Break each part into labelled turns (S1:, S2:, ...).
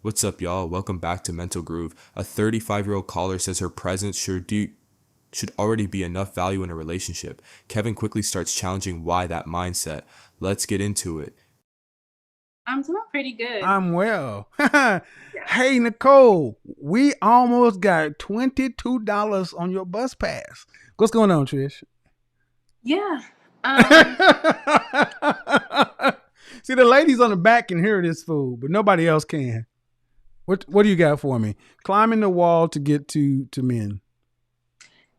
S1: What's up, y'all? Welcome back to Mental Groove. A 35-year-old caller says her presence should already be enough value in a relationship. Kevin quickly starts challenging why that mindset. Let's get into it.
S2: I'm doing pretty good.
S3: I'm well.
S2: Yes.
S3: Hey, Nicole, we almost got $22 on your bus pass. What's going on, Trish?
S2: Yeah.
S3: See,
S2: Um,
S3: the ladies on the back can hear this fool, but nobody else can. What do you got for me? Climbing the wall to get to men.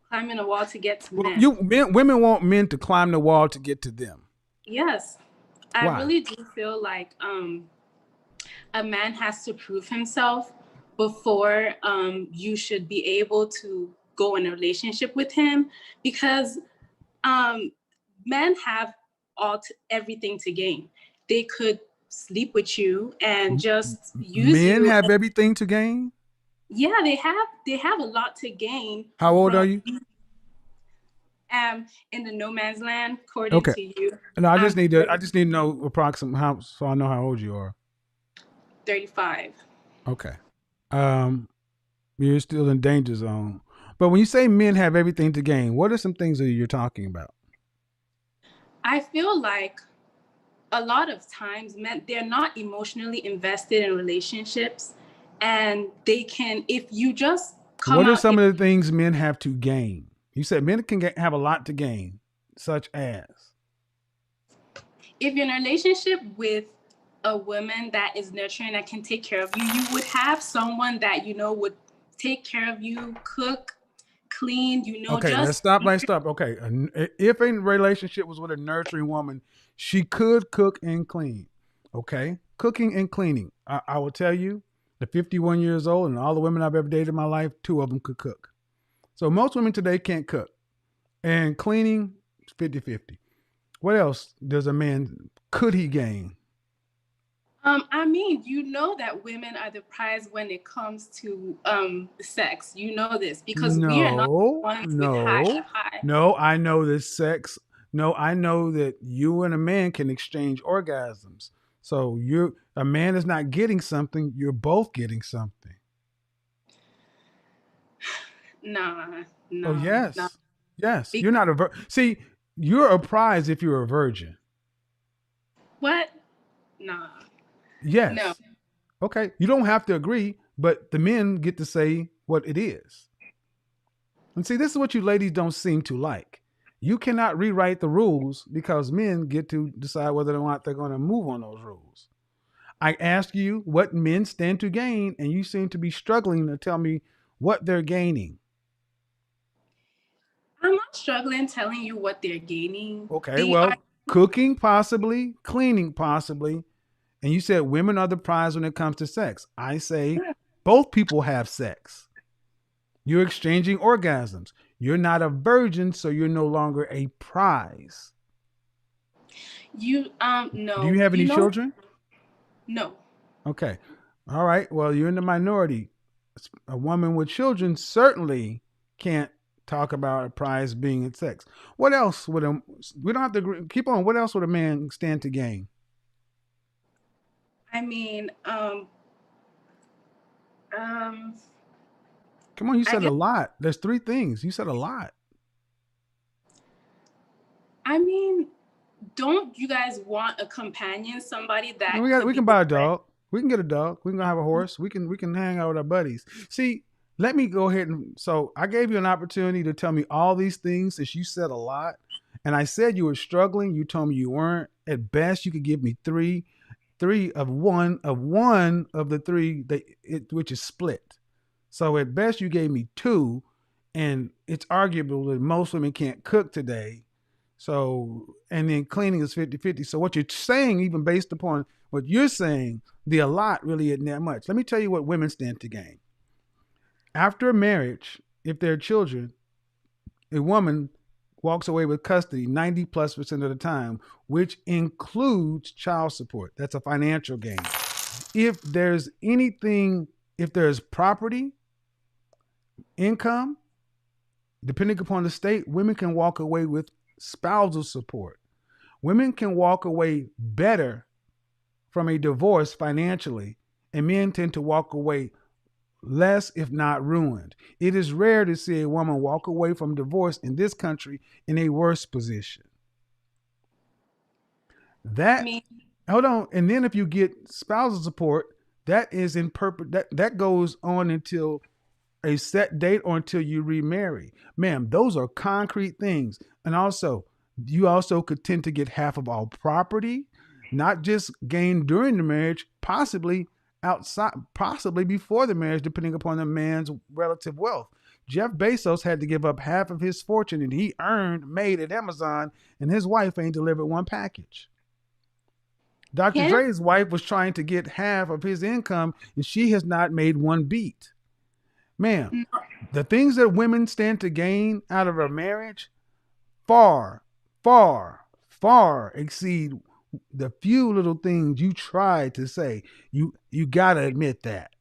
S2: Climbing a wall to get to
S3: Well,
S2: men.
S3: women want men to climb the wall to get to them.
S2: Yes. I
S3: Why?
S2: really do feel like a man has to prove himself before you should be able to go in a relationship with him because um, men have everything to gain. They could sleep with you and just use
S3: Men
S2: you.
S3: have everything to gain.
S2: Yeah, they have a lot to gain
S3: How old are
S2: from
S3: you?
S2: in the no man's land, according
S3: Okay.
S2: to you.
S3: No, I just
S2: I'm
S3: need to. I just need to know approximate how, so I know how old you are.
S2: 35.
S3: Okay. Um, you're still in danger zone. But when you say men have everything to gain, what are some things that you're talking about?
S2: I feel like a lot of times men, they're not emotionally invested in relationships, and they can, if you just come
S3: What are
S2: out,
S3: some of the things men have to gain? You said men can have a lot to gain, such as.
S2: if you're in a relationship with a woman that is nurturing, that can take care of you, you would have someone that would take care of you, cook, clean,
S3: Okay, let's
S2: just
S3: stop. Let's stop. Okay, if a relationship was with a nurturing woman, she could cook and clean. Okay, cooking and cleaning. I will tell you, the 51 years old and all the women I've ever dated in my life, two of them could cook. So most women today can't cook. And cleaning, 50-50. What else does a man, could he gain?
S2: I mean, that women are the prize when it comes to sex. You know this because we are not the
S3: No,
S2: ones with
S3: no,
S2: high.
S3: no. I know this sex. No, I know that you and a man can exchange orgasms. So a man is not getting something, you're both getting something.
S2: Nah,
S3: Oh,
S2: no, no.
S3: yes. Yes.
S2: Be-
S3: You're not see, you're a prize if you're a virgin.
S2: what? Nah, no.
S3: Yes. Okay. You don't have to agree, but the men get to say what it is. And see, this is what you ladies don't seem to like. You cannot rewrite the rules because men get to decide whether or not they're going to move on those rules. I ask you what men stand to gain, and you seem to be struggling to tell me what they're gaining.
S2: I'm not struggling telling you what they're gaining.
S3: Okay,
S2: They are.
S3: well, cooking possibly, cleaning possibly, and you said women are the prize when it comes to sex. I say both people have sex. You're exchanging orgasms. You're not a virgin, so you're no longer a prize.
S2: You
S3: Do you
S2: no.
S3: have any children?
S2: No.
S3: Okay. All right. Well, you're in the minority. A woman with children certainly can't talk about a prize being in sex. What else would a we don't have to keep on. What else would a man stand to gain?
S2: I mean, um
S3: Come on, you
S2: I
S3: said a
S2: guess
S3: lot. There's three things. You said a lot.
S2: I mean, don't you guys want a companion, somebody
S3: And
S2: that could
S3: we
S2: be
S3: can
S2: your
S3: buy a
S2: friend?
S3: dog. We can get a dog. We can have a horse. We can hang out with our buddies. See, let me go ahead and so I gave you an opportunity to tell me all these things since you said a lot. And I said you were struggling. You told me you weren't. At best, you could give me three of the three which is split. So at best, you gave me two, and it's arguable that most women can't cook today. So, and then cleaning is 50-50. So what you're saying, even based upon what you're saying, the a lot really isn't that much. Let me tell you what women stand to gain. After a marriage, if there are children, a woman walks away with custody 90+% of the time, which includes child support. That's a financial gain. If there's anything, if there's property, income, depending upon the state, women can walk away with spousal support. Women can walk away better from a divorce financially and men tend to walk away less, if not ruined. It is rare to see a woman walk away from divorce in this country in a worse position.
S2: I
S3: That
S2: mean,
S3: hold on, and then if you get spousal support, that is in that goes on until a set date or until you remarry. Ma'am, those are concrete things. And also, you also could tend to get half of all property, not just gained during the marriage, possibly outside, possibly before the marriage, depending upon the man's relative wealth. Jeff Bezos had to give up half of his fortune and he made at Amazon, and his wife ain't delivered one package. Dr.
S2: him,
S3: Dre's wife was trying to get half of his income and she has not made one beat. Ma'am, the things that women stand to gain out of a marriage far, far, far exceed the few little things you try to say. You gotta admit that.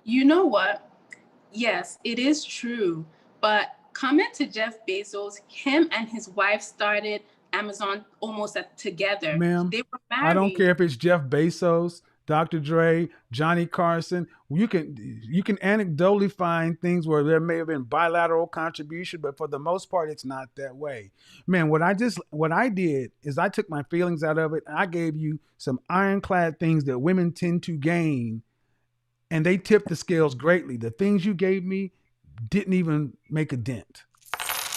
S2: you know what? Yes, it is true. But coming to Jeff Bezos, him and his wife started Amazon almost together.
S3: Ma'am,
S2: They were
S3: I don't care
S2: married.
S3: if it's Jeff Bezos, Dr. Dre, Johnny Carson. You can anecdotally find things where there may have been bilateral contribution, but for the most part, it's not that way. Man, what I did is I took my feelings out of it and I gave you some ironclad things that women tend to gain, and they tipped the scales greatly. The things you gave me didn't even make a dent.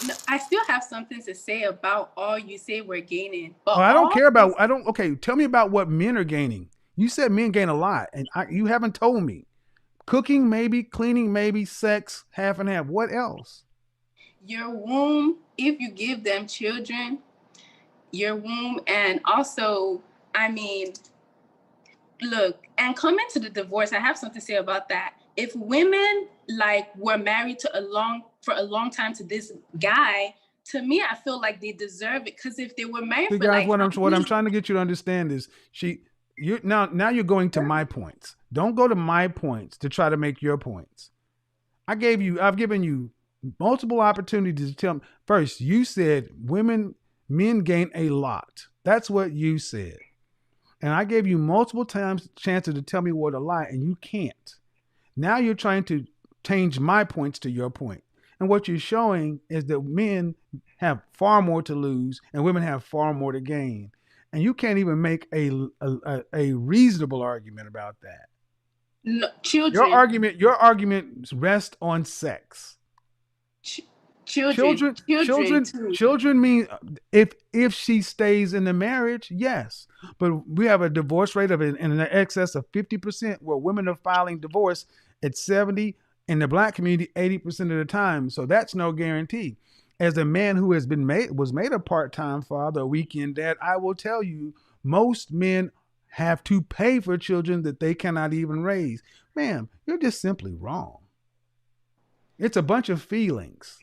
S2: No, I still have something to say about all you say we're gaining,
S3: Oh,
S2: but
S3: I don't
S2: all
S3: care about.
S2: is
S3: I don't. Okay, tell me about what men are gaining. You said men gain a lot, and you haven't told me. Cooking, maybe. Cleaning, maybe. Sex, half and half. What else?
S2: your womb. If you give them children, your womb, and also, I mean, look, and coming to the divorce, I have something to say about that. If women like were married to for a long time to this guy, to me, I feel like they deserve it. Because if they were married
S3: See,
S2: for
S3: guys,
S2: like how
S3: what I'm
S2: many
S3: trying to get you to understand is you now you're going to my points. Don't go to my points to try to make your points. I've given you multiple opportunities to tell me. First, you said men gain a lot. That's what you said. And I gave you multiple times chances to tell me what a lie, and you can't. Now you're trying to change my points to your point. And what you're showing is that men have far more to lose and women have far more to gain. And you can't even make a reasonable argument about that.
S2: children,
S3: Your argument rests on sex.
S2: ch- children too.
S3: Children mean if she stays in the marriage, yes. But we have a divorce rate of in excess of 50%, where women are filing divorce at 70, in the black community 80% of the time. So that's no guarantee. As a man who was made a part-time father, a weekend dad, I will tell you, most men have to pay for children that they cannot even raise. Ma'am, you're just simply wrong. It's a bunch of feelings.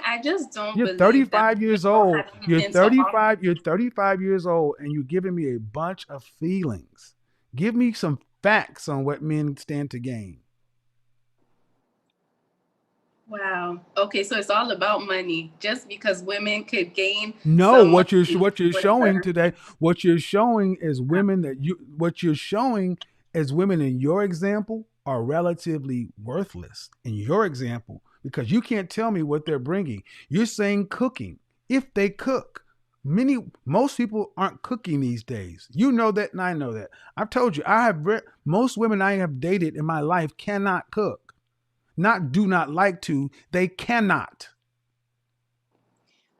S2: I just don't
S3: You're
S2: believe that
S3: 35 years
S2: people
S3: old.
S2: have anything to offer.
S3: You're 35 years old and you're giving me a bunch of feelings. Give me some facts on what men stand to gain.
S2: Wow. Okay, so it's all about money. Just because women could gain
S3: No,
S2: some money,
S3: what you're showing
S2: whatever.
S3: today, what you're showing is what you're showing as women in your example are relatively worthless in your example, because you can't tell me what they're bringing. You're saying cooking. If they cook, most people aren't cooking these days. You know that, and I know that. I've told you, most women I have dated in my life cannot cook. Not do not like to, they cannot.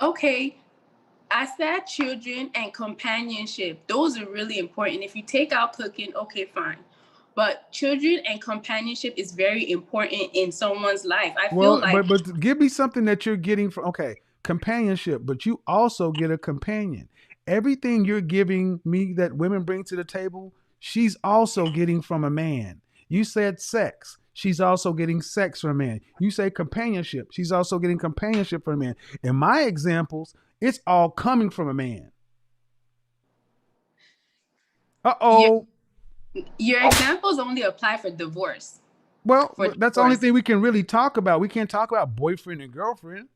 S2: Okay, I said children and companionship. Those are really important. If you take out cooking, okay, fine. But children and companionship is very important in someone's life. I feel
S3: Well,
S2: like
S3: but give me something that you're getting from, okay, companionship, but you also get a companion. Everything you're giving me that women bring to the table, she's also getting from a man. You said sex. She's also getting sex from a man. You say companionship. She's also getting companionship from a man. In my examples, it's all coming from a man.
S2: your
S3: Uh-oh.
S2: your examples only apply for divorce.
S3: Well,
S2: For
S3: that's the only
S2: divorce.
S3: thing we can really talk about. We can't talk about boyfriend and girlfriend.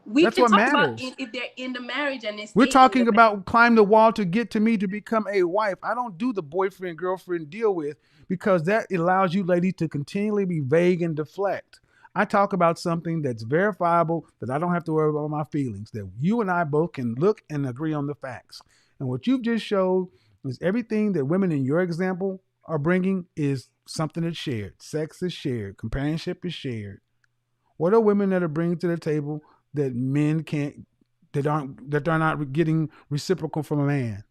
S2: We
S3: That's
S2: can
S3: what
S2: talk about
S3: matters.
S2: if they're in the marriage and they
S3: We're
S2: stay in
S3: talking
S2: the
S3: about climb the wall to get to me to become a wife. I don't do the boyfriend girlfriend deal with, because that allows you ladies to continually be vague and deflect. I talk about something that's verifiable, that I don't have to worry about my feelings, that you and I both can look and agree on the facts. And what you've just showed is everything that women in your example are bringing is something that's shared. Sex is shared. Companionship is shared. What are women that are bringing to the table that men can't, that they're not getting reciprocal from a man?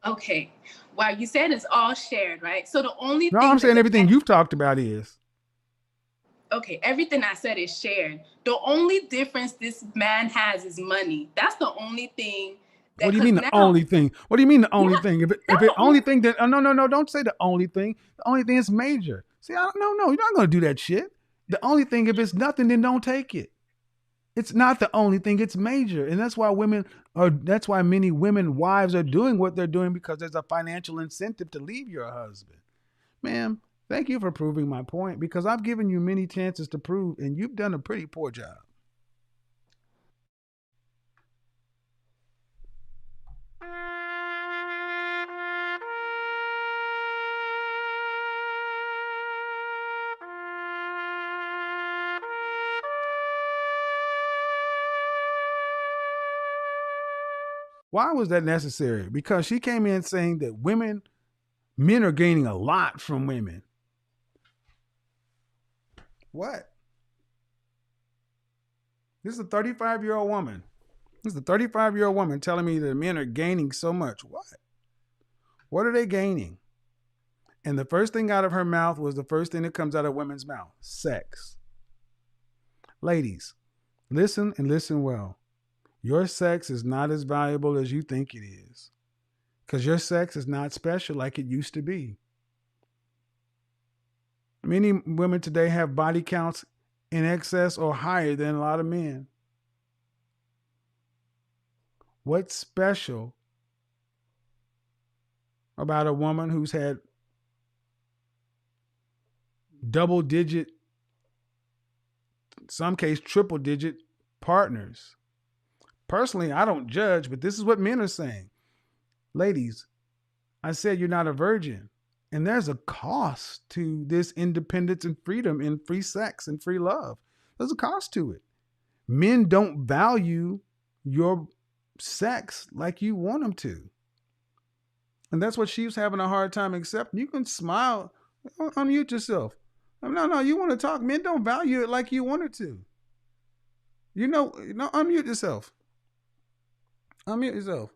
S2: Okay. Wow, you said it's all shared, right? So the only
S3: No,
S2: thing
S3: I'm
S2: that
S3: saying
S2: the
S3: everything
S2: man,
S3: you've talked about is.
S2: okay, everything I said is shared. The only difference this man has is money. That's the only thing
S3: What
S2: that,
S3: do you
S2: because
S3: mean the
S2: now,
S3: only thing? What do you mean the
S2: yeah,
S3: only thing? If
S2: that's
S3: it
S2: the
S3: only
S2: only.
S3: thing that no, don't say the only thing. The only thing is major. See, I don't no, you're not gonna do that shit. The only thing, if it's nothing, then don't take it. It's not the only thing, it's major. And that's why many women wives are doing what they're doing, because there's a financial incentive to leave your husband. Ma'am, thank you for proving my point, because I've given you many chances to prove, and you've done a pretty poor job. Why was that necessary? Because she came in saying that men are gaining a lot from women. What? This is a 35-year-old woman. This is a 35-year-old woman telling me that men are gaining so much. What? What are they gaining? And the first thing out of her mouth was the first thing that comes out of women's mouth: sex. Ladies, listen and listen well. Your sex is not as valuable as you think it is, because your sex is not special like it used to be. Many women today have body counts in excess or higher than a lot of men. What's special about a woman who's had double digit, some case triple digit partners? Personally, I don't judge, but this is what men are saying. Ladies, I said you're not a virgin. And there's a cost to this independence and freedom and free sex and free love. There's a cost to it. Men don't value your sex like you want them to. And that's what she was having a hard time accepting. You can smile, unmute yourself. No, you want to talk. Men don't value it like you want it to. Unmute yourself. Unmute yourself.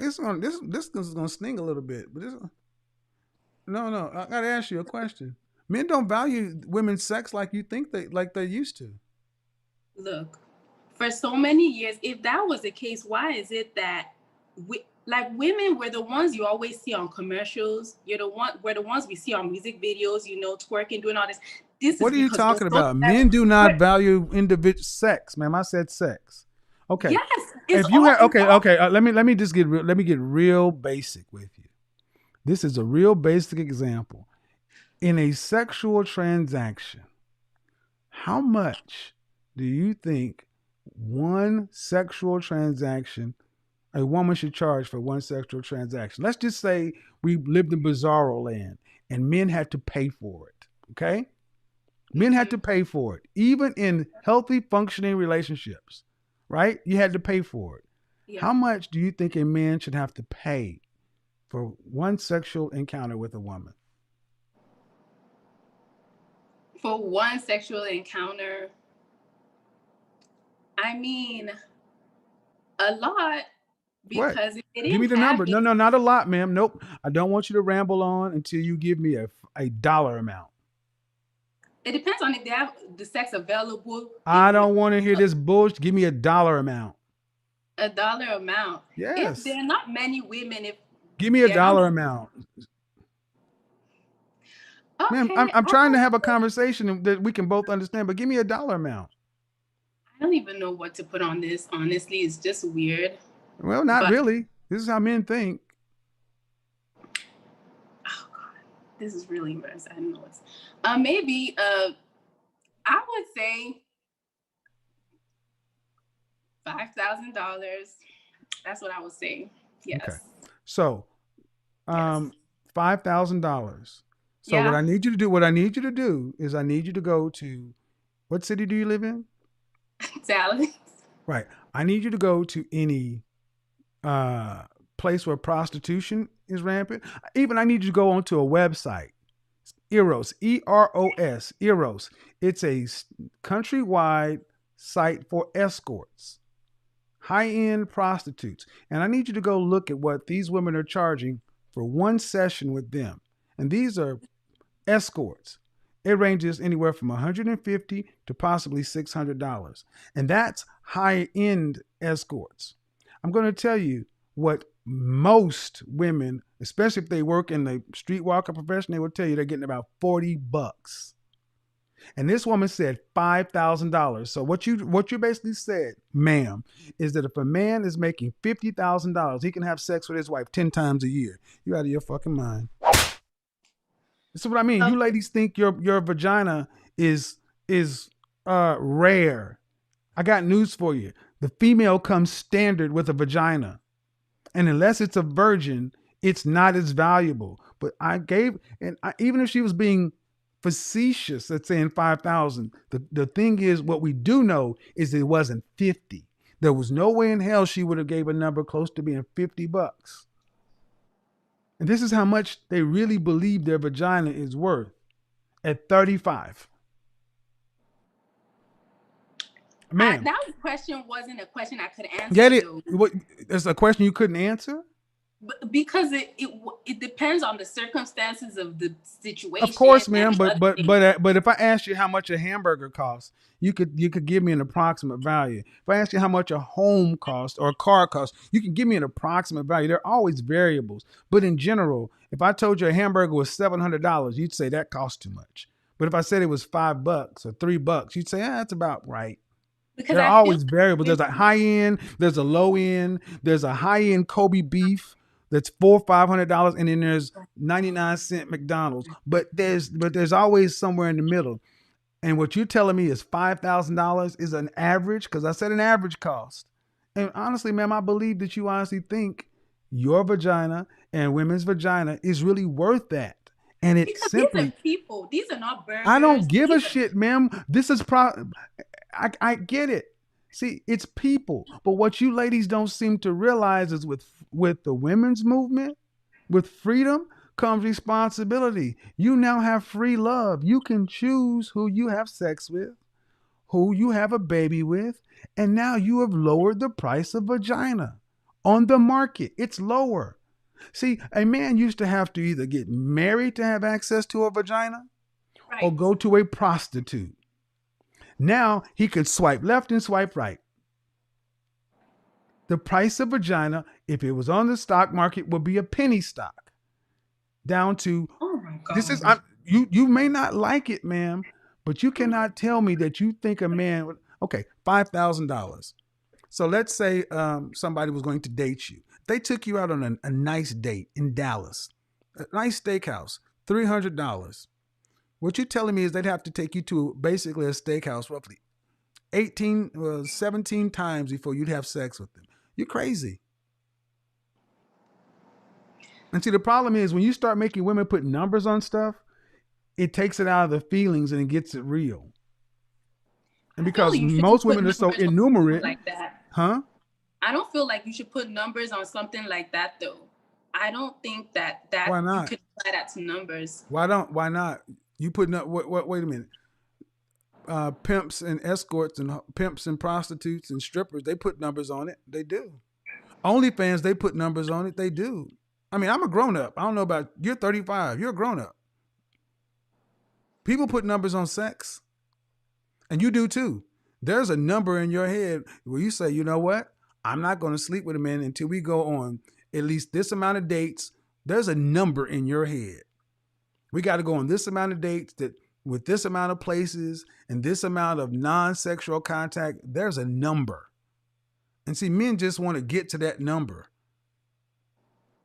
S3: This is gonna sting a little bit, but no. I gotta ask you a question. Men don't value women's sex like you think they used to.
S2: Look, for so many years, if that was the case, why is it that women were the ones you always see on commercials? We're the ones we see on music videos, twerking, doing all this. This is
S3: What are you
S2: because we're
S3: talking
S2: so
S3: about?
S2: clever.
S3: Men do not value individual sex, ma'am. I said sex. Okay.
S2: Yes,
S3: If you have okay, let me just get real basic with you. This is a real basic example. In a sexual transaction, how much do you think one sexual transaction a woman should charge for one sexual transaction? Let's just say we lived in bizarro land and men had to pay for it. Okay? Men had to pay for it. Even in healthy, functioning relationships, right? You had to pay for it.
S2: Yeah.
S3: How much do you think a man should have to pay for one sexual encounter with a woman?
S2: For one sexual encounter, I mean, a lot,
S3: What?
S2: because if they
S3: Give me
S2: didn't
S3: the
S2: have
S3: number.
S2: it,
S3: No, not a lot, ma'am. Nope. I don't want you to ramble on until you give me a dollar amount.
S2: it depends on if they have the sex available.
S3: I don't want to hear this bullshit. Give me a dollar amount.
S2: A dollar amount. If
S3: Yes.
S2: there are not many women, if
S3: Give me a
S2: they're not,
S3: dollar amount. Ma'am,
S2: okay,
S3: I'm trying to have a conversation that we can both understand, but give me a dollar amount.
S2: I don't even know what to put on this. Honestly, it's just weird.
S3: Well, not
S2: But
S3: really. This is how men think.
S2: oh god, this is really embarrassing. I don't know what's maybe I would say $5,000. That's what I would say.
S3: Okay.
S2: Yes.
S3: So,
S2: Yes.
S3: $5,000. So
S2: Yeah.
S3: what I need you to do is I need you to go to, what city do you live in?
S2: Dallas.
S3: Right. I need you to go to any uh place where prostitution is rampant. Even I need you to go onto a website. Eros, Eros, Eros. It's a countrywide site for escorts, high-end prostitutes. And I need you to go look at what these women are charging for one session with them. And these are escorts. It ranges anywhere from $150 to possibly $600. And that's high-end escorts. I'm going to tell you what most women, especially if they work in the streetwalker profession, they will tell you they're getting about $40. And this woman said $5,000. So what you basically said, ma'am, is that if a man is making $50,000, he can have sex with his wife 10 times a year. You out of your fucking mind. This is what I mean. You ladies think your vagina is rare. I got news for you. The female comes standard with a vagina. And unless it's a virgin, it's not as valuable. But even if she was being facetious at saying 5,000, the thing is, what we do know is it wasn't 50. There was no way in hell she would have gave a number close to being $50. And this is how much they really believe their vagina is worth at 35. Man,
S2: that question wasn't a question I could answer.
S3: Get it? What? It's a question you couldn't answer?
S2: Because it depends on the circumstances of the situation.
S3: Of course, ma'am. But if I asked you how much a hamburger costs, you could give me an approximate value. If I asked you how much a home costs or a car costs, you can give me an approximate value. There are always variables. But in general, if I told you a hamburger was $700, you'd say that costs too much. But if I said it was $5 or $3, you'd say, that's about right. Because there are always variables. There's a high end, there's a low end, there's a high end Kobe beef that's $400-500, and then there's 99-cent McDonald's. But there's always somewhere in the middle. And what you're telling me is $5,000 is an average, because I said an average cost. And honestly, ma'am, I believe that you honestly think your vagina and women's vagina is really worth that. And it's
S2: because
S3: simply,
S2: these are people. These are not burgers.
S3: I don't give a shit, ma'am. This is I get it. See, it's people. But what you ladies don't seem to realize is with the women's movement, with freedom comes responsibility. You now have free love. You can choose who you have sex with, who you have a baby with, and now you have lowered the price of vagina on the market. It's lower. See, a man used to have to either get married to have access to a vagina, right, or go to a prostitute. Now he could swipe left and swipe right. The price of vagina, if it was on the stock market, would be a penny stock. Down to, oh my God. This is, you may not like it, ma'am, but you cannot tell me that you think a man would, okay, $5,000. So let's say somebody was going to date you. They took you out on a nice date in Dallas, a nice steakhouse, $300. What you're telling me is they'd have to take you to basically a steakhouse roughly 17 times before you'd have sex with them. You're crazy. And see, the problem is when you start making women put numbers on stuff, it takes it out of the feelings and it gets it real. And because most women are so innumerate.
S2: Like that.
S3: Huh?
S2: I don't feel like you should put numbers on something like that, though. I don't think that
S3: Why not?
S2: You could apply that to numbers.
S3: Why not? You putting up, wait a minute. Pimps and escorts and pimps and prostitutes and strippers, they put numbers on it. They do. OnlyFans, they put numbers on it. They do. I mean, I'm a grown up. I don't know about, you're 35. You're a grown up. People put numbers on sex. And you do too. There's a number in your head where you say, you know what? I'm not going to sleep with a man until we go on at least this amount of dates. There's a number in your head. We got to go on this amount of dates that with this amount of places and this amount of non-sexual contact. There's a number. And see, men just want to get to that number.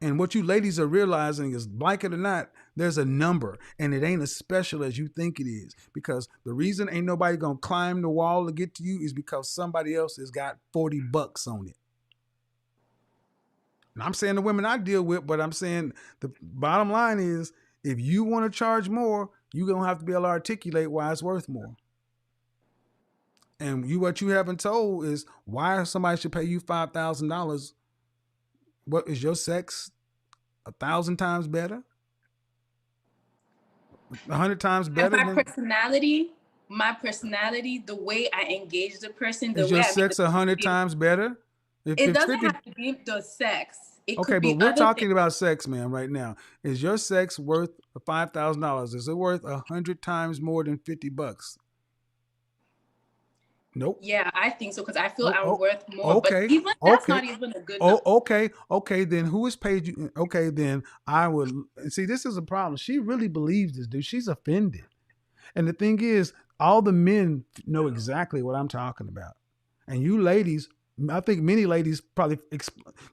S3: And what you ladies are realizing is, like it or not, there's a number, and it ain't as special as you think it is. Because the reason ain't nobody gonna climb the wall to get to you is because somebody else has got $40 on it. And I'm saying the women I deal with, but I'm saying the bottom line is, if you want to charge more, you're gonna have to be able to articulate why it's worth more. And what you haven't told is why somebody should pay you $5,000. What is your sex 1,000 times better? 100 times
S2: And
S3: better than
S2: my personality, the way I engage the person, the
S3: is
S2: way
S3: your
S2: I make
S3: sex
S2: the
S3: 100
S2: feel,
S3: times better? If
S2: it
S3: it's
S2: doesn't
S3: 50,
S2: have to be the sex. It
S3: okay,
S2: could
S3: but
S2: be
S3: we're
S2: other
S3: talking
S2: things.
S3: about sex, man, right now. Is your sex worth $5,000? Is it worth 100 times more than $50? Nope.
S2: Yeah, I think so, because I feel
S3: Oh,
S2: I'm worth more. But
S3: okay,
S2: even that's
S3: okay.
S2: not even a good number.
S3: Okay. Then who has paid you? Okay, then I would see. This is a problem. She really believes this, dude. She's offended. And the thing is, all the men know exactly what I'm talking about. And you ladies, I think many ladies probably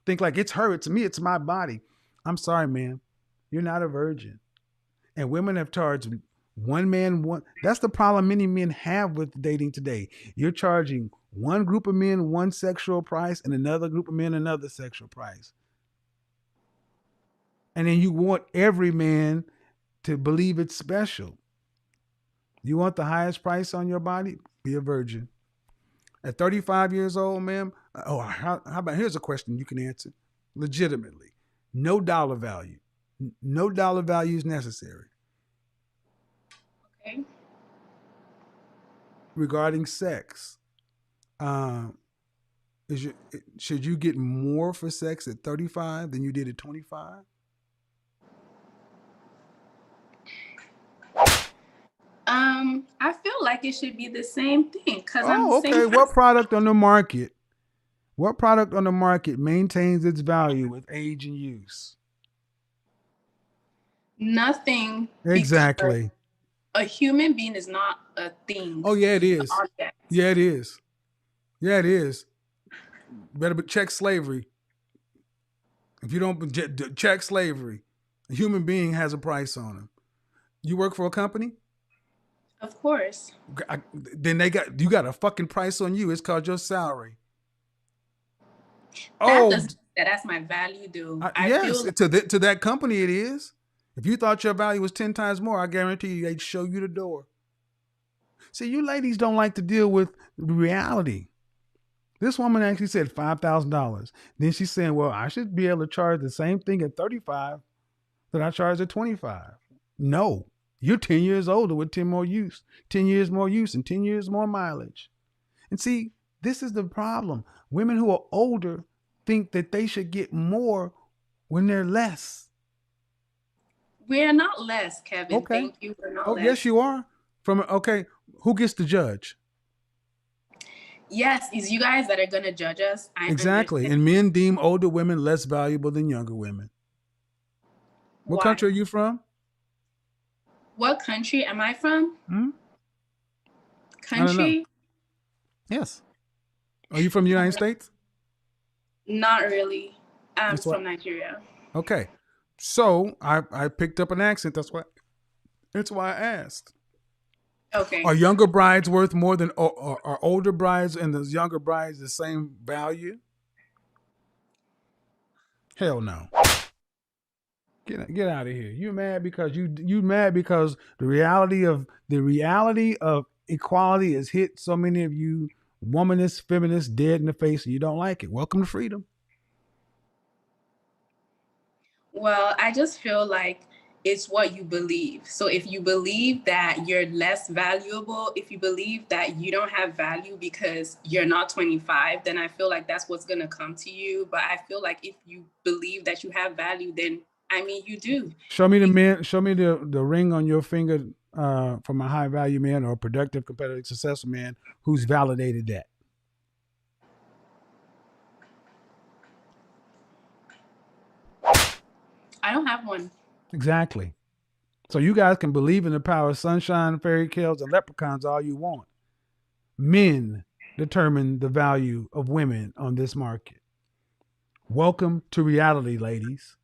S3: think like it's her, it's me, it's my body. I'm sorry, man. You're not a virgin. And women have charged one man one. That's the problem many men have with dating today. You're charging one group of men one sexual price and another group of men another sexual price. And then you want every man to believe it's special. You want the highest price on your body? Be a virgin. At 35 years old, ma'am, how about, here's a question you can answer legitimately. No dollar value. No dollar value is necessary.
S2: Okay.
S3: Regarding sex, should you get more for sex at 35 than you did at 25?
S2: I feel like it should be the same thing, because I'm the
S3: Oh,
S2: same
S3: okay. What
S2: person.
S3: product on the market? What product on the market maintains its value with age and use?
S2: Nothing, because
S3: Exactly.
S2: a human being is not a thing.
S3: Oh, yeah, it
S2: It's an
S3: is.
S2: object.
S3: Yeah, it is. Yeah, it is. Better check slavery. If you don't check slavery, a human being has a price on him. You work for a company,
S2: Of course.
S3: then you got a fucking price on you. It's called your salary.
S2: That
S3: Oh,
S2: doesn't that's my value, though. I
S3: yes,
S2: feel like,
S3: to that company it is. If you thought your value was 10 times more, I guarantee you they'd show you the door. See, you ladies don't like to deal with reality. This woman actually said $5,000. Then she's saying, well, I should be able to charge the same thing at 35 that I charge at 25. No, you're 10 years older with 10 years more use, and 10 years more mileage. And see, this is the problem. Women who are older think that they should get more when they're less.
S2: we're not less, Kevin.
S3: Okay.
S2: Thank you. We're not
S3: Oh,
S2: less.
S3: yes, you are. Okay, who gets to judge?
S2: Yes, it's you guys that are going to judge us. I
S3: Exactly.
S2: understand.
S3: And men deem older women less valuable than younger women. What
S2: Why?
S3: country are you from?
S2: What country am I from?
S3: Hmm? I don't know.
S2: Country?
S3: Yes. Are you from the United States?
S2: Not really. I'm
S3: That's what.
S2: from Nigeria.
S3: Okay. So I picked up an accent. That's why I asked.
S2: Okay.
S3: Are younger brides worth more than are older brides and the younger brides the same value? Hell no. Get out of here. You mad because you mad because the reality of equality has hit so many of you womanists, feminists dead in the face, and you don't like it. Welcome to freedom.
S2: Well, I just feel like it's what you believe. So if you believe that you're less valuable, if you believe that you don't have value because you're not 25, then I feel like that's what's going to come to you. But I feel like if you believe that you have value, then I mean, you do.
S3: Show me the man. Show me the ring on your finger from a high value man or a productive, competitive, successful man who's validated that.
S2: I don't have one.
S3: Exactly. So you guys can believe in the power of sunshine, fairy tales, and leprechauns all you want. Men determine the value of women on this market. Welcome to reality, ladies.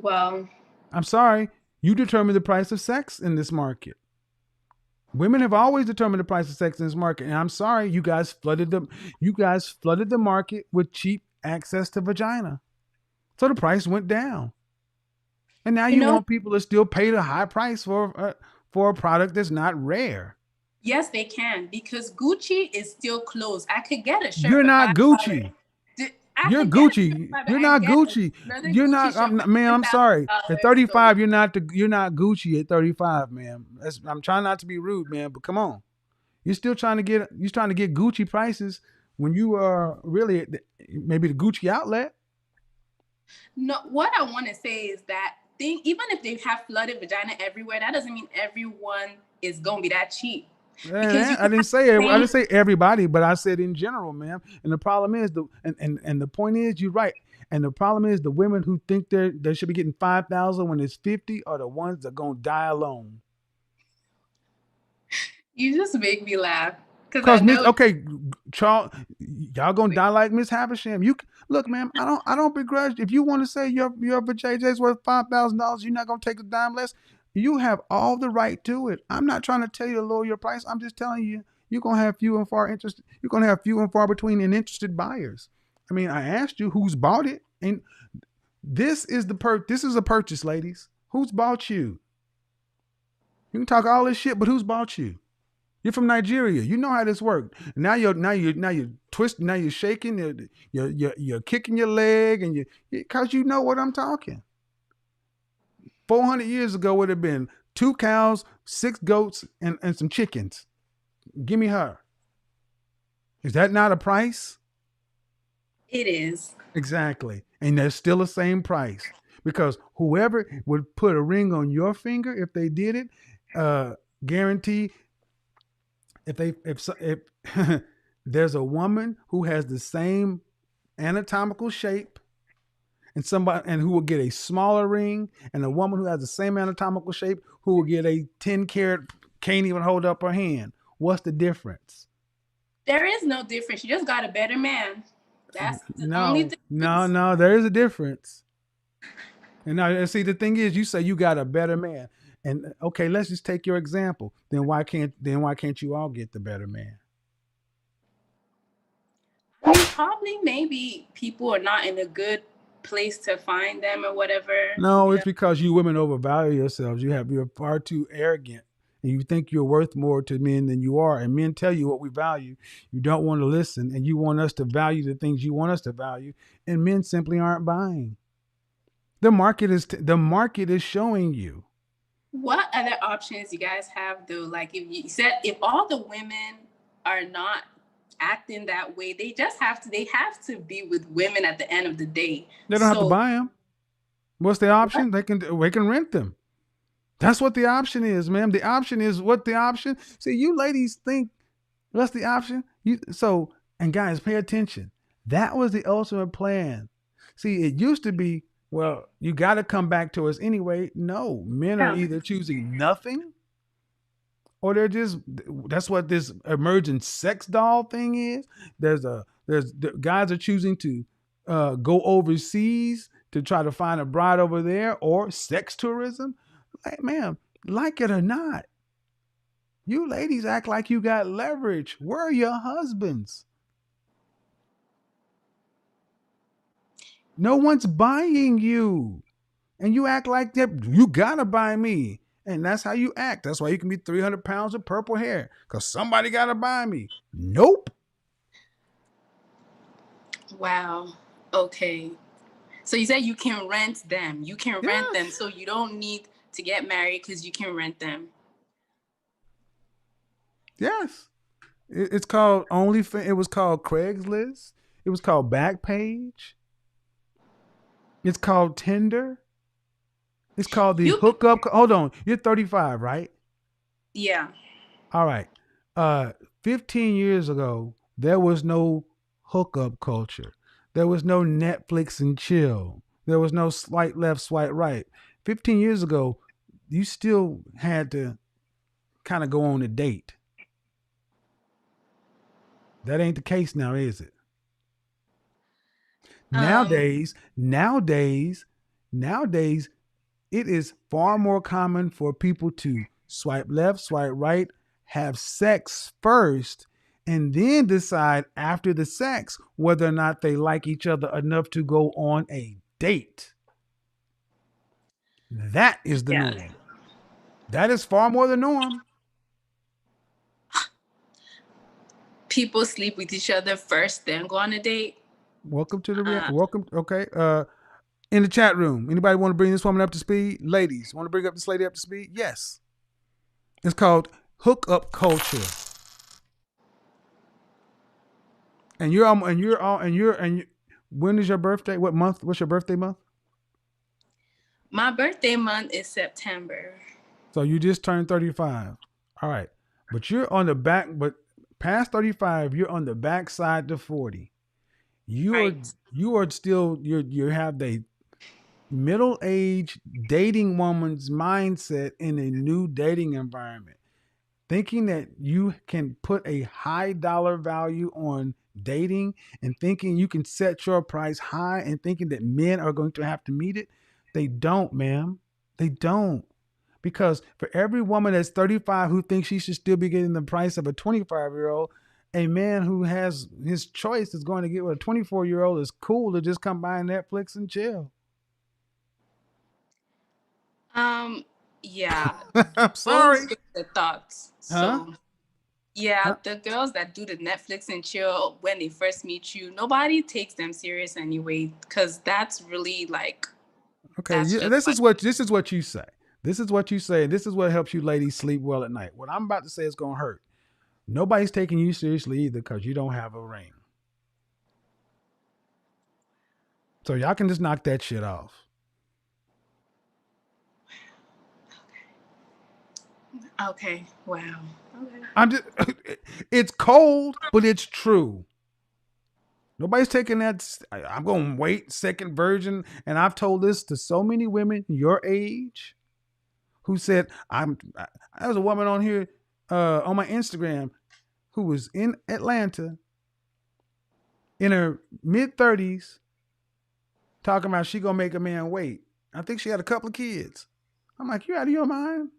S2: Well,
S3: I'm sorry, you determine the price of sex in this market. Women have always determined the price of sex in this market, and I'm sorry, you guys flooded the market with cheap access to vagina, so the price went down. And now
S2: you
S3: you
S2: know,
S3: want people to still pay the high price for a product that's not rare.
S2: yes, they can because Gucci is still closed. I could get a shirt
S3: You're
S2: for
S3: not
S2: $5.
S3: Gucci.
S2: I
S3: You're
S2: could get a shirt
S3: Gucci.
S2: for $5,
S3: You're
S2: but I
S3: not
S2: get
S3: Gucci.
S2: another
S3: You're
S2: Gucci
S3: not.
S2: shirt for
S3: Man,
S2: ten
S3: I'm
S2: thousand
S3: sorry. At
S2: dollars. So
S3: 35, you're not Gucci at 35, man. I'm trying not to be rude, man, but come on. You're trying to get Gucci prices when you are really at maybe the Gucci outlet.
S2: no, what I want to say is that thing, even if they have flooded vagina everywhere, that doesn't mean everyone is gonna be that cheap. Because you
S3: I
S2: can
S3: didn't
S2: have
S3: say
S2: the
S3: I
S2: same.
S3: didn't say everybody, but I said in general, man. And the problem is and the point is you're right. And the problem is the women who think they should be getting 5,000 when it's 50 are the ones that are gonna die alone.
S2: You just make me laugh because I
S3: Cause Miss,
S2: know.
S3: okay, Charles, y'all gonna die like Miss Havisham. You look, ma'am. I don't begrudge. If you want to say your JJ's worth $5,000, you're not gonna take a dime less. You have all the right to it. I'm not trying to tell you to lower your price. I'm just telling you you're gonna have few and far interest. You're gonna have few and far between and interested buyers. I mean, I asked you who's bought it, and this is This is a purchase, ladies. Who's bought you? You can talk all this shit, but who's bought you? You're from Nigeria. You know how this works. Now you're twisting. Now you're shaking. You're kicking your leg, and because you know what I'm talking. 400 years ago would have been 2 cows, 6 goats, and some chickens. Give me her. Is that not a price?
S2: It is.
S3: Exactly. And there's still the same price because whoever would put a ring on your finger if they did it, guarantee if there's a woman who has the same anatomical shape and who will get a smaller ring, and a woman who has the same anatomical shape who will get a 10 carat, can't even hold up her hand. What's the difference?
S2: There is no difference. You just got a better man. That's the only
S3: No,
S2: difference.
S3: no, there is a difference. And now, see, the thing is, you say you got a better man, and okay, let's just take your example. Then why can't you all get the better man?
S2: I mean, probably maybe people are not in a good place to find them or whatever.
S3: No,
S2: You
S3: it's
S2: know,
S3: because you women overvalue yourselves. You're far too arrogant, and you think you're worth more to men than you are. And men tell you what we value. You don't want to listen, and you want us to value the things you want us to value, and men simply aren't buying. The market is showing you.
S2: what other options you guys have though? Like if you said if all the women are not acting that way, they have to be with women at the end of the day.
S3: They don't have to
S2: So
S3: buy them. What's the
S2: what?
S3: option? They can rent them. That's what the option is, ma'am. The option is what the option. See, you ladies think what's the option? And guys, pay attention. That was the ultimate plan. See, it used to be, well, you got to come back to us anyway. No, men are
S2: Yeah.
S3: either choosing nothing or that's what this emergent sex doll thing is. Guys are choosing to go overseas to try to find a bride over there or sex tourism. Like, ma'am, like it or not, you ladies act like you got leverage. Where are your husbands? No one's buying you. And you act like that. You gotta buy me. And that's how you act. That's why you can be 300 pounds of purple hair. Because somebody gotta buy me. Nope.
S2: Wow. Okay. So you said you can rent them. You can rent them,
S3: Yes.
S2: so you don't need to get married because you can rent them.
S3: Yes. It's called OnlyFans. It was called Craigslist. It was called Backpage. It's called Tinder. It's called the
S2: You,
S3: hookup. Hold on. You're 35, right?
S2: yeah.
S3: All right. 15 years ago, there was no hookup culture. There was no Netflix and chill. There was no swipe left, swipe right. 15 years ago, you still had to kind of go on a date. That ain't the case now, is it?
S2: Um.
S3: Nowadays, Nowadays, it is far more common for people to swipe left, swipe right, have sex first, and then decide after the sex whether or not they like each other enough to go on a date. That is the
S2: Yeah.
S3: norm. That is far more the norm.
S2: People sleep with each other first, then go on a date.
S3: Welcome to the
S2: Uh,
S3: welcome. Okay. In the chat room, anybody want to bring this woman up to speed? Ladies, want to bring up this lady up to speed? Yes. It's called hookup culture. And you're when is your birthday? What month? What's your birthday month?
S2: my birthday month is September.
S3: So you just turned 35. All right. But you're on the back, but past 35, you're on the backside to 40.
S2: Right.
S3: You are still you have the middle age dating woman's mindset in a new dating environment. Thinking that you can put a high dollar value on dating and thinking you can set your price high and thinking that men are going to have to meet it. They don't, ma'am. They don't. Because for every woman that's 35 who thinks she should still be getting the price of a 25-year-old, a man who has his choice is going to get with a 24-year-old is cool to just come by Netflix and chill.
S2: Yeah,
S3: I'm
S2: those
S3: sorry.
S2: are the thoughts.
S3: Huh?
S2: So yeah,
S3: Huh?
S2: the girls that do the Netflix and chill when they first meet you, nobody takes them serious anyway, because that's really like,
S3: Okay,
S2: that's just
S3: this
S2: like,
S3: is what you say. This is what you say. This is what helps you ladies sleep well at night. What I'm about to say is gonna hurt. Nobody's taking you seriously either because you don't have a ring. So y'all can just knock that shit off.
S2: okay, wow. Okay.
S3: I'm just it's cold, but it's true. Nobody's taking that. I'm going to wait, second virgin. And I've told this to so many women your age who said, I was a woman on here on my Instagram who was in Atlanta in her mid 30s talking about she going to make a man wait. I think she had a couple of kids. I'm like, you out of your mind?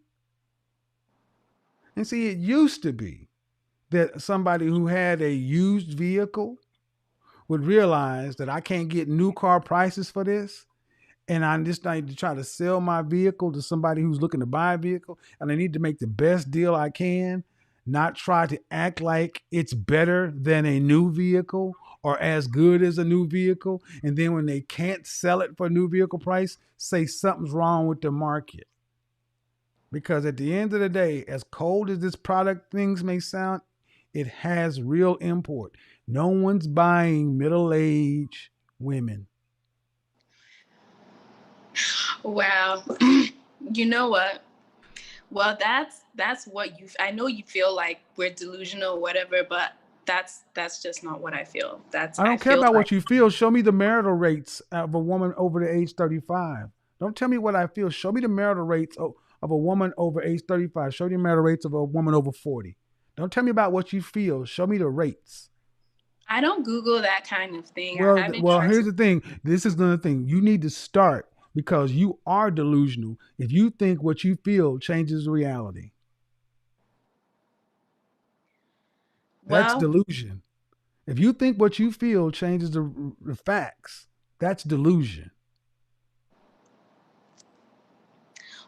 S3: And see, it used to be that somebody who had a used vehicle would realize that I can't get new car prices for this. And I just need to try to sell my vehicle to somebody who's looking to buy a vehicle. And I need to make the best deal I can, not try to act like it's better than a new vehicle or as good as a new vehicle. And then when they can't sell it for a new vehicle price, say something's wrong with the market. Because at the end of the day, as cold as this product things may sound, it has real import. No one's buying middle-aged women.
S2: Wow. You know what? Well, that's what you, I know you feel like we're delusional or whatever, but that's just not what I feel.
S3: I don't care
S2: feel
S3: about
S2: like,
S3: what you feel. Show me the marital rates of a woman over the age 35. Don't tell me what I feel. Show me the marital rates of a woman over age 35. Show me the marital rates of a woman over 40. Don't tell me about what you feel. Show me the rates.
S2: I don't Google that kind of thing. I
S3: Well,
S2: haven't
S3: well,
S2: tried
S3: here's
S2: to.
S3: the thing. This is the thing. You need to start because you are delusional if you think what you feel changes reality. That's
S2: Well,
S3: delusion. If you think what you feel changes the facts, that's delusion.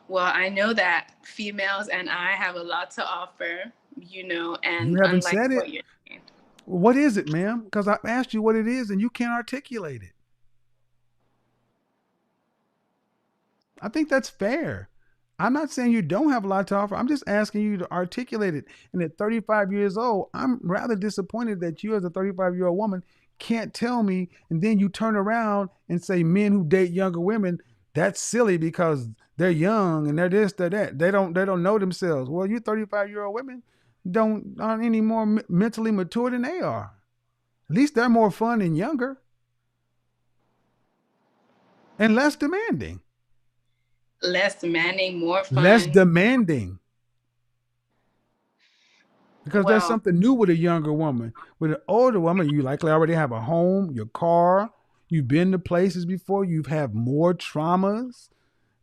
S2: well, I know that females and I have a lot to offer,
S3: You
S2: and
S3: haven't
S2: unlike
S3: said it.
S2: what you're saying.
S3: What is it, ma'am? Because I asked you what it is and you can't articulate it. I think that's fair. I'm not saying you don't have a lot to offer. I'm just asking you to articulate it. And at 35 years old, I'm rather disappointed that you, as a 35-year-old woman, can't tell me. And then you turn around and say men who date younger women, that's silly because they're young and they're this, they're that. They don't know themselves. Well, you 35-year-old women aren't any more mentally mature than they are. At least they're more fun and younger and less demanding.
S2: Less demanding, more
S3: Less
S2: fun.
S3: demanding. Because there's
S2: Well,
S3: something new with a younger woman. With an older woman, you likely already have a home, your car, You've been to places before. You've had more traumas,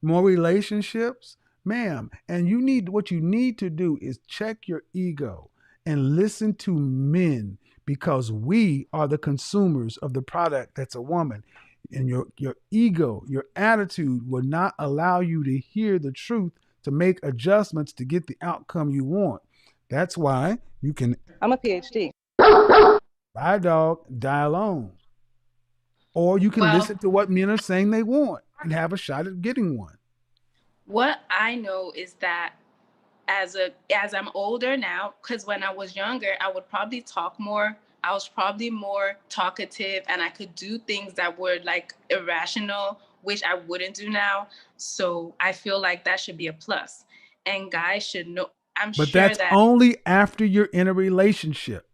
S3: more relationships, ma'am. And what you need to do is check your ego and listen to men, because we are the consumers of the product that's a woman. And your ego, your attitude will not allow you to hear the truth, to make adjustments to get the outcome you want. That's why you can
S4: I'm a PhD.
S3: buy a dog, die alone. Or you can
S2: Well,
S3: listen to what men are saying they want and have a shot at getting one.
S2: what I know is that as I'm older now, because when I was younger, I would probably talk more. I was probably more talkative, and I could do things that were like irrational, which I wouldn't do now. So I feel like that should be a plus. And guys should know. I'm
S3: But
S2: sure
S3: that's
S2: that
S3: only after you're in a relationship.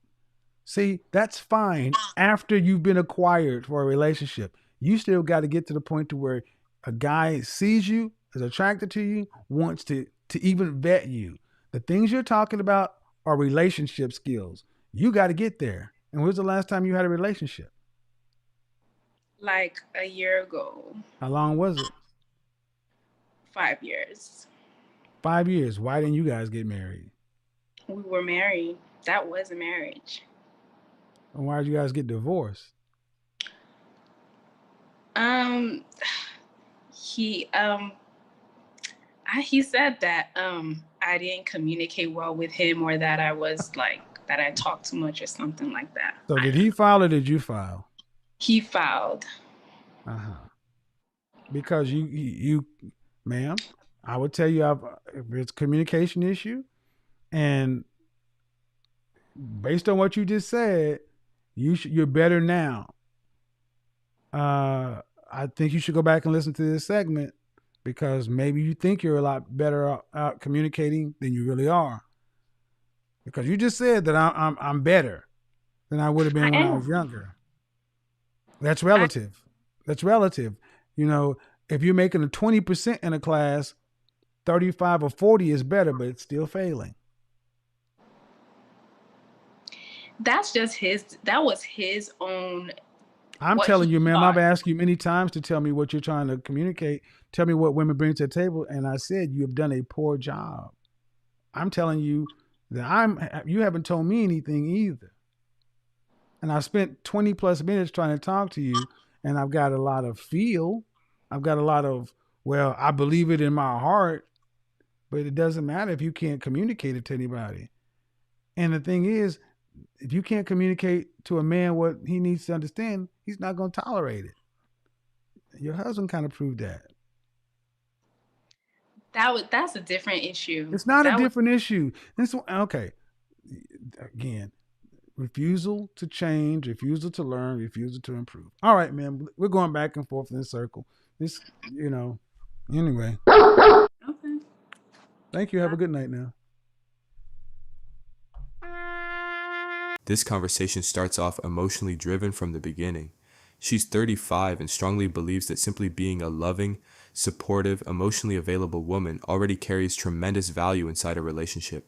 S3: See, that's fine after you've been acquired for a relationship. You still got to get to the point to where a guy sees you, is attracted to you, wants to even vet you. The things you're talking about are relationship skills. You got to get there. And when's the last time you had a relationship?
S2: like a year ago,
S3: How long was it?
S2: 5 years,
S3: 5 years. Why didn't you guys get married?
S2: we were married. That was a marriage.
S3: And why did you guys get divorced?
S2: Um, he he said that I didn't communicate well with him, or that I was like that I talked too much or something like that.
S3: So did he file or did you file?
S2: He filed.
S3: Uh-huh. Because you, ma'am, I would tell you if it's a communication issue, and based on what you just said, you're better now. I think you should go back and listen to this segment, because maybe you think you're a lot better out communicating than you really are. Because you just said that I'm better than I would have been when I was younger. That's relative. That's relative. You know, if you're making a 20% in a class, 35 or 40 is better, but it's still failing.
S2: That's just that was his own.
S3: I'm telling you, ma'am, I've asked you many times to tell me what you're trying to communicate. Tell me what women bring to the table. And I said, you have done a poor job. I'm telling you that you haven't told me anything either. And I spent 20 plus minutes trying to talk to you, and I've got a lot of feel. I've got a lot of, well, I believe it in my heart, but it doesn't matter if you can't communicate it to anybody. And the thing is, if you can't communicate to a man what he needs to understand, he's not going to tolerate it. Your husband kind of proved that.
S2: That's a different issue.
S3: It's not a different issue. Okay. Again, refusal to change, refusal to learn, refusal to improve. All right, man. We're going back and forth in this circle. Anyway.
S2: Okay.
S3: Thank you. Have a good night now.
S1: This conversation starts off emotionally driven from the beginning. She's 35 and strongly believes that simply being a loving, supportive, emotionally available woman already carries tremendous value inside a relationship.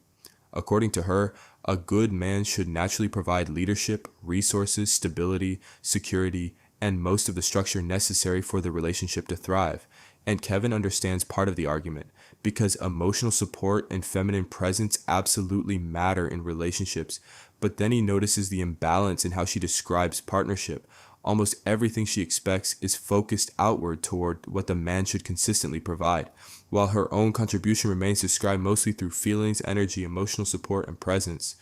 S1: According to her, a good man should naturally provide leadership, resources, stability, security, and most of the structure necessary for the relationship to thrive. And Kevin understands part of the argument, because emotional support and feminine presence absolutely matter in relationships. But then he notices the imbalance in how she describes partnership. Almost everything she expects is focused outward toward what the man should consistently provide, while her own contribution remains described mostly through feelings, energy, emotional support, and presence.